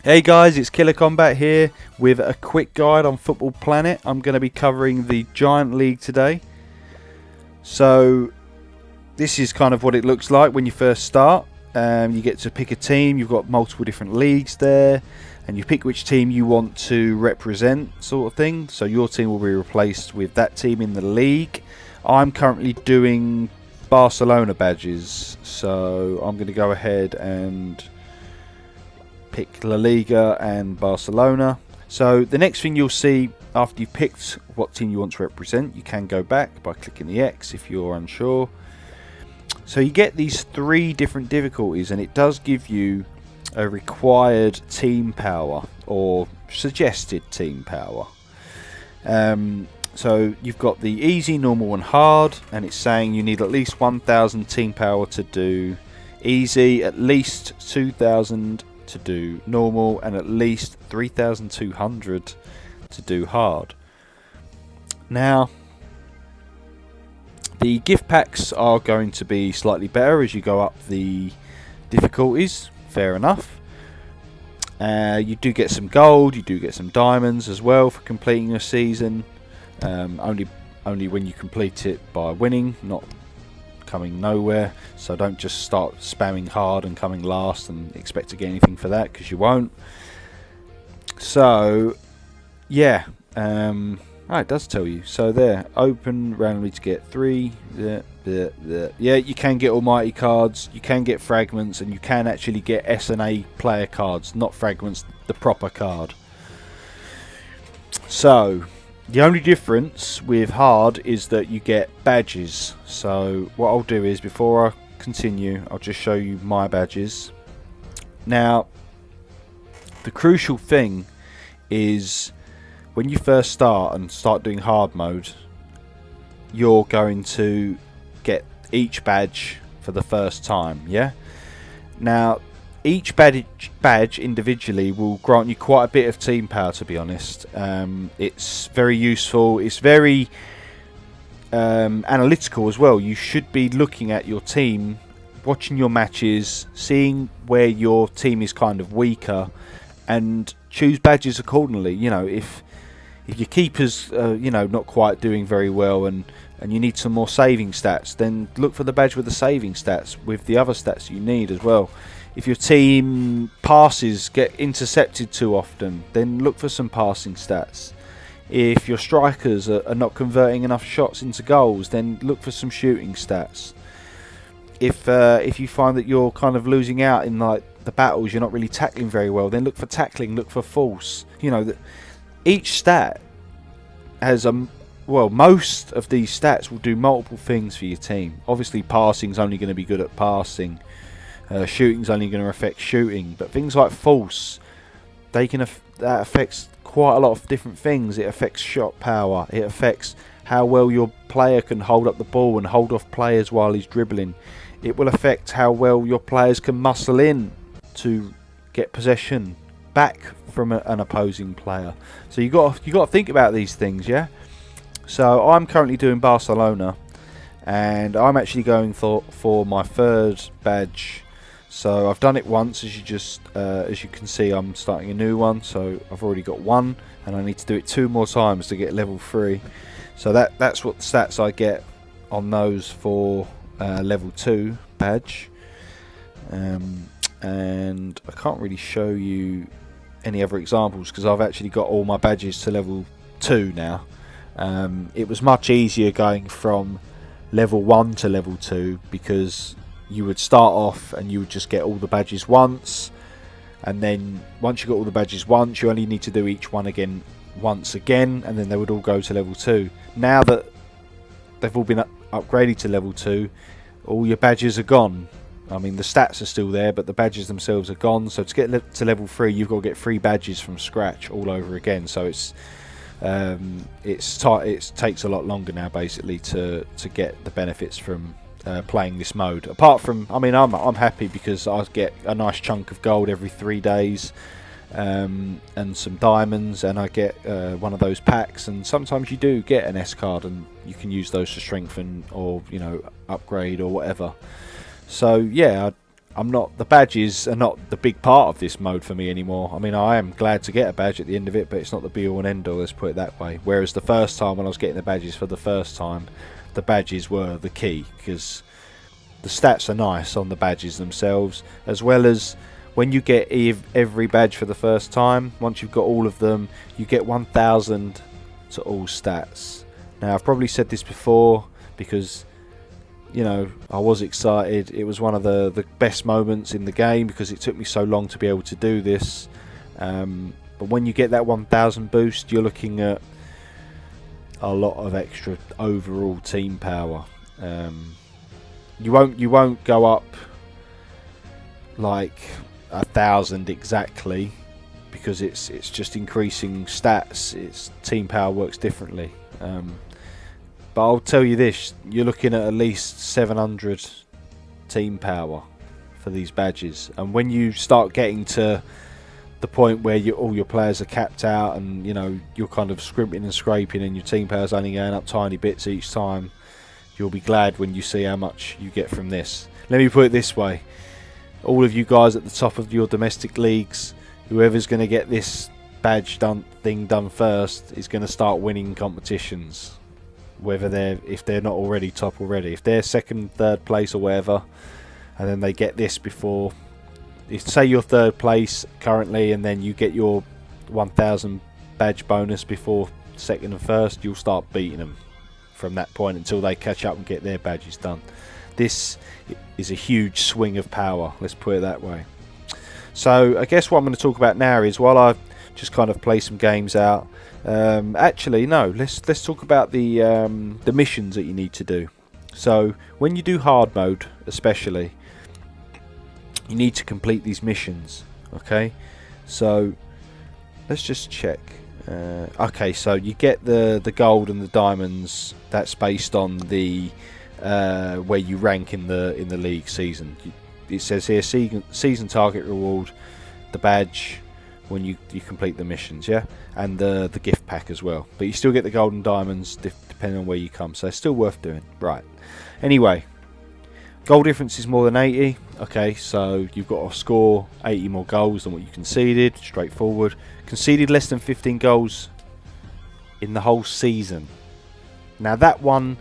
Hey guys, it's Killer Combat here with a quick guide on Football Planet. I'm going to be covering the Giant League today. So this is kind of what it looks like when you first start. You get to pick a team. You've got multiple different leagues there, and you pick which team you want to represent, sort of thing. So your team will be replaced with that team in the league. I'm currently doing Barcelona badges, so I'm going to go ahead and pick La Liga and Barcelona. So the next thing you'll see after you've picked what team you want to represent, you can go back by clicking the X if you're unsure. So you get these 3 different difficulties, and it does give you a required team power or suggested team power. So you've got the easy, normal and hard, and it's saying you need at least 1000 team power to do easy, at least 2000 to do normal, and at least 3200 to do hard. Now the gift packs are going to be slightly better as you go up the difficulties, fair enough. You do get some gold, you do get some diamonds as well for completing your season, only when you complete it by winning, not coming nowhere. So don't just start spamming hard and coming last and expect to get anything for that, because you won't. So yeah, it does tell you. So there, open randomly to get 3. Yeah, you can get almighty cards, you can get fragments, and you can actually get S&A player cards, not fragments, the proper card. So the only difference with hard is that you get badges. So what I'll do is, before I continue, I'll just show you my badges. Now the crucial thing is, when you first start doing hard mode, you're going to get each badge for the first time. Yeah. Now each badge individually will grant you quite a bit of team power, to be honest. It's very useful. It's very analytical as well. You should be looking at your team, watching your matches, seeing where your team is kind of weaker, and choose badges accordingly. You know, if your keeper's not quite doing very well, and you need some more saving stats, then look for the badge with the saving stats with the other stats you need as well. If your team passes get intercepted too often, then look for some passing stats. If your strikers are not converting enough shots into goals, then look for some shooting stats. If you find that you're kind of losing out in like the battles, you're not really tackling very well, then look for tackling, look for force. You know, that each stat has most of these stats will do multiple things for your team. Obviously passing's only going to be good at passing. Shooting's only going to affect shooting, but things like force, that affects quite a lot of different things. It affects shot power, it affects how well your player can hold up the ball and hold off players while he's dribbling. It will affect how well your players can muscle in to get possession back from an opposing player. So you got to think about these things, yeah. So I'm currently doing Barcelona, and I'm actually going for my 3rd badge. So I've done it once, as you can see, I'm starting a new one. So I've already got 1, and I need to do it 2 more times to get level 3. So that's what the stats I get on those for level 2 badge. And I can't really show you any other examples because I've actually got all my badges to level 2 now. It was much easier going from level 1 to level 2, because you would start off and you would just get all the badges once, and then once you got all the badges once, you only need to do each one again once again, and then they would all go to level 2. Now that they've all been upgraded to level 2, all your badges are gone. I mean, the stats are still there, but the badges themselves are gone. So to get to level 3, you've got to get 3 badges from scratch all over again. So it takes a lot longer now, basically, to get the benefits from playing this mode. Apart from, I mean, I'm happy because I get a nice chunk of gold every 3 days, and some diamonds, and I get one of those packs, and sometimes you do get an S card, and you can use those to strengthen or upgrade or whatever. So yeah, the badges are not the big part of this mode for me anymore. I mean, I am glad to get a badge at the end of it, but it's not the be all and end all, let's put it that way. Whereas the first time when I was getting the badges for the first time, the badges were the key, because the stats are nice on the badges themselves, as well as when you get every badge for the first time, once you've got all of them, you get 1,000 to all stats. Now, I've probably said this before because, you know, I was excited. It was one of the best moments in the game because it took me so long to be able to do this. But when you get that 1,000 boost, you're looking at a lot of extra overall team power. You won't go up like 1,000 exactly, because it's just increasing stats. Its team power works differently. But I'll tell you this, you're looking at least 700 team power for these badges. And when you start getting to the point where all your players are capped out and, you know, you're kind of scrimping and scraping and your team power's only going up tiny bits each time, you'll be glad when you see how much you get from this. Let me put it this way. All of you guys at the top of your domestic leagues, whoever's going to get this badge thing done first is going to start winning competitions. If they're not already top already. If they're second, third place or whatever, and then they get this before, say you're third place currently, and then you get your 1,000 badge bonus before second and first, you'll start beating them from that point until they catch up and get their badges done. This is a huge swing of power, let's put it that way. So I guess what I'm going to talk about now is, while I just kind of play some games out, actually no, let's talk about the missions that you need to do. So when you do hard mode especially, you need to complete these missions. Okay, so let's just check. Okay, so you get the gold and the diamonds. That's based on the where you rank in the league season. It says here season target reward, the badge when you complete the missions, yeah, and the gift pack as well. But you still get the gold and diamonds depending on where you come, so it's still worth doing. Right. Anyway, goal difference is more than 80. Okay, so you've got to score 80 more goals than what you conceded. Straightforward. Conceded less than 15 goals in the whole season. Now that one,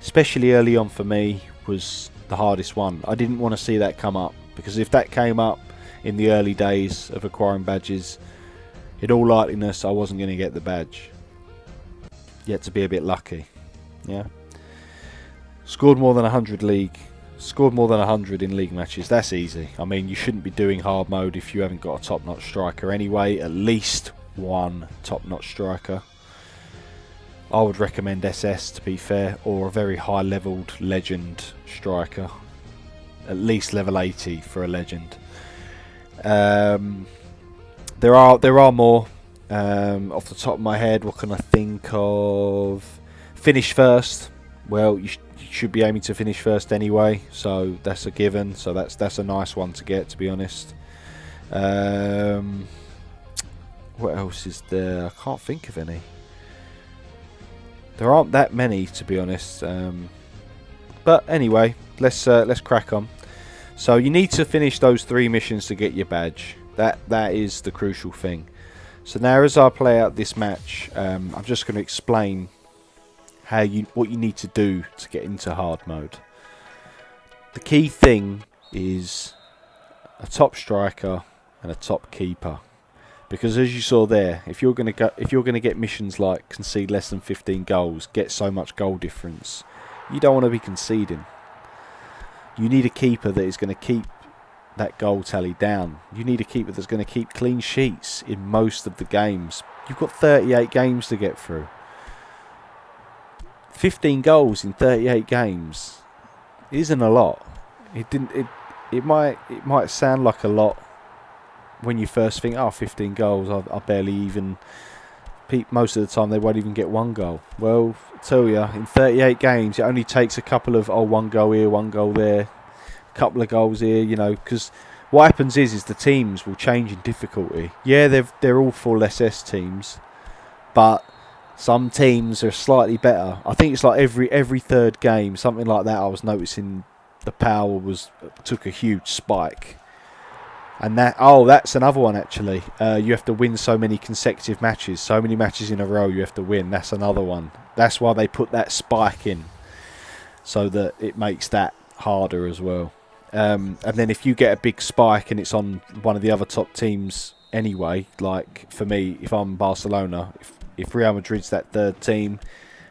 especially early on for me, was the hardest one. I didn't want to see that come up, because if that came up in the early days of acquiring badges, in all likeliness I wasn't going to get the badge. You had to be a bit lucky. Yeah. Scored more than 100 league. Scored more than 100 in league matches. That's easy. I mean, you shouldn't be doing hard mode if you haven't got a top-notch striker anyway. At least one top-notch striker. I would recommend SS, to be fair, or a very high-leveled legend striker. At least level 80 for a legend. There are more. Off the top of my head, what can I think of? Finish first. Well, you should be aiming to finish first anyway, so that's a given. So that's a nice one to get, to be honest. What else is there? I can't think of any. There aren't that many, to be honest. But anyway, let's crack on. So you need to finish those 3 missions to get your badge. That is the crucial thing. So now, as I play out this match, I'm just going to explain what you need to do to get into hard mode. The key thing is a top striker and a top keeper, because as you saw there, if you're going to get missions like concede less than 15 goals, get so much goal difference, you don't want to be conceding. You need a keeper that is going to keep that goal tally down. You need a keeper that's going to keep clean sheets in most of the games. You've got 38 games to get through. 15 goals in 38 games isn't a lot. It might sound like a lot when you first think, oh, 15 goals, I barely even... Most of the time they won't even get 1 goal. Well, I tell you, in 38 games, it only takes a couple of 1 goal here, 1 goal there, a couple of goals here, you know, because what happens is the teams will change in difficulty. Yeah, they're all full SS teams, but some teams are slightly better. I think it's like every third game, something like that. I was noticing the power took a huge spike. And that's another one actually. You have to win so many consecutive matches, so many matches in a row you have to win. That's another one. That's why they put that spike in, so that it makes that harder as well. And then if you get a big spike and it's on one of the other top teams anyway, like for me, if I'm Barcelona, if Real Madrid's that third team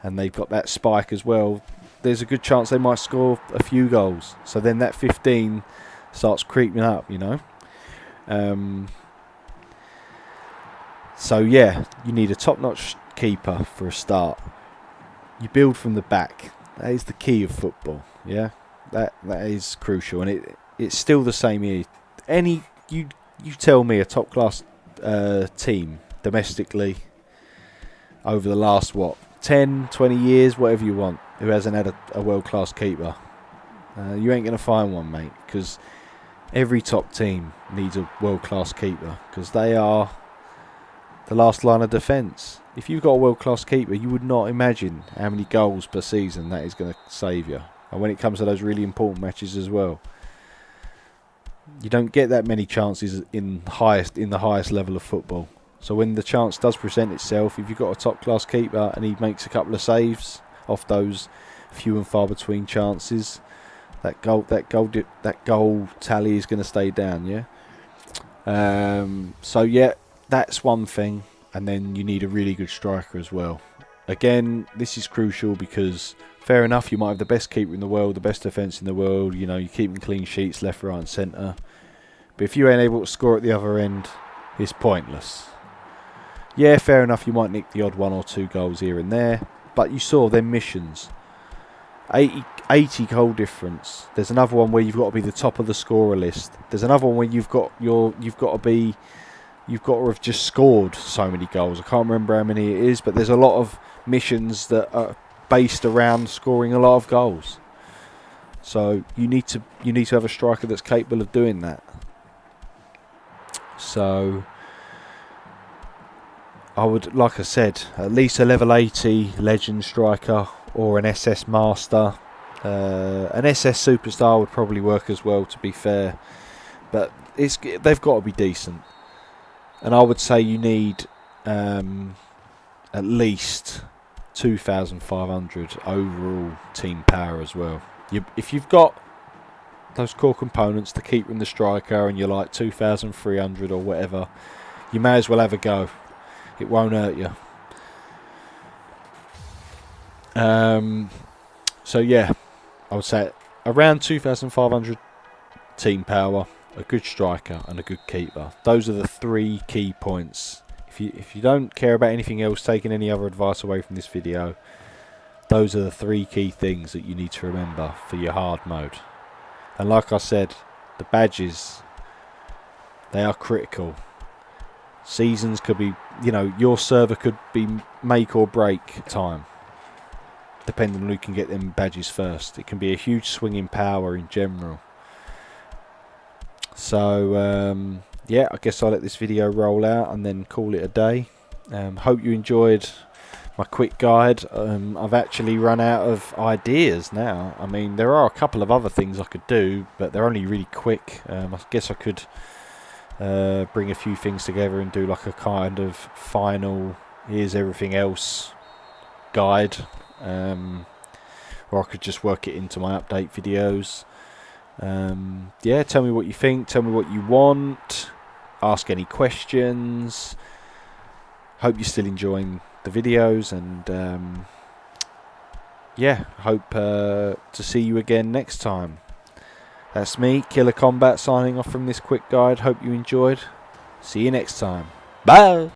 and they've got that spike as well, there's a good chance they might score a few goals. So then that 15 starts creeping up, you know. So yeah, you need a top-notch keeper for a start. You build from the back. That is the key of football. Yeah, that is crucial, and it's still the same here. You tell me a top-class team domestically over the last 10, 20 years, whatever you want, who hasn't had a world-class keeper. You ain't gonna find one, mate, because every top team needs a world-class keeper, because they are the last line of defence. If you've got a world-class keeper, you would not imagine how many goals per season that is going to save you. And when it comes to those really important matches as well, you don't get that many chances in the highest level of football. So when the chance does present itself, if you've got a top-class keeper and he makes a couple of saves off those few and far between chances, that goal tally is going to stay down. Yeah. So yeah, that's one thing. And then you need a really good striker as well. Again, this is crucial because fair enough, you might have the best keeper in the world, the best defence in the world. You know, you're keeping clean sheets left, right, and centre. But if you ain't able to score at the other end, it's pointless. Yeah, fair enough, you might nick the odd 1 or 2 goals here and there, but you saw them missions. 80 goal difference. There's another one where you've got to be the top of the scorer list. There's another one where you've got to have just scored so many goals. I can't remember how many it is, but there's a lot of missions that are based around scoring a lot of goals. So you need to have a striker that's capable of doing that. So I would, like I said, at least a level 80 legend striker or an SS master. An SS superstar would probably work as well, to be fair, but they've got to be decent. And I would say you need at least 2,500 overall team power as well. If you've got those core components, the keeper and the striker, and you're like 2,300 or whatever, you may as well have a go. It won't hurt you. So yeah, I would say around 2,500 team power, a good striker and a good keeper. Those are the 3 key points. If you don't care about anything else, taking any other advice away from this video, those are the 3 key things that you need to remember for your hard mode. And like I said, the badges, they are critical. Seasons could be, your server could be make or break time, depending on who can get them badges first. It can be a huge swing in power in general. So yeah, I guess I'll let this video roll out and then call it a day. Hope you enjoyed my quick guide. I've actually run out of ideas now. I mean, there are a couple of other things I could do, but they're only really quick. I guess I could bring a few things together and do like a kind of final here's everything else guide, or I could just work it into my update videos. Yeah, tell me what you think, tell me what you want, ask any questions. Hope you're still enjoying the videos, and yeah, hope to see you again next time. That's me, Killer Combat, signing off from this quick guide. Hope you enjoyed. See you next time. Bye.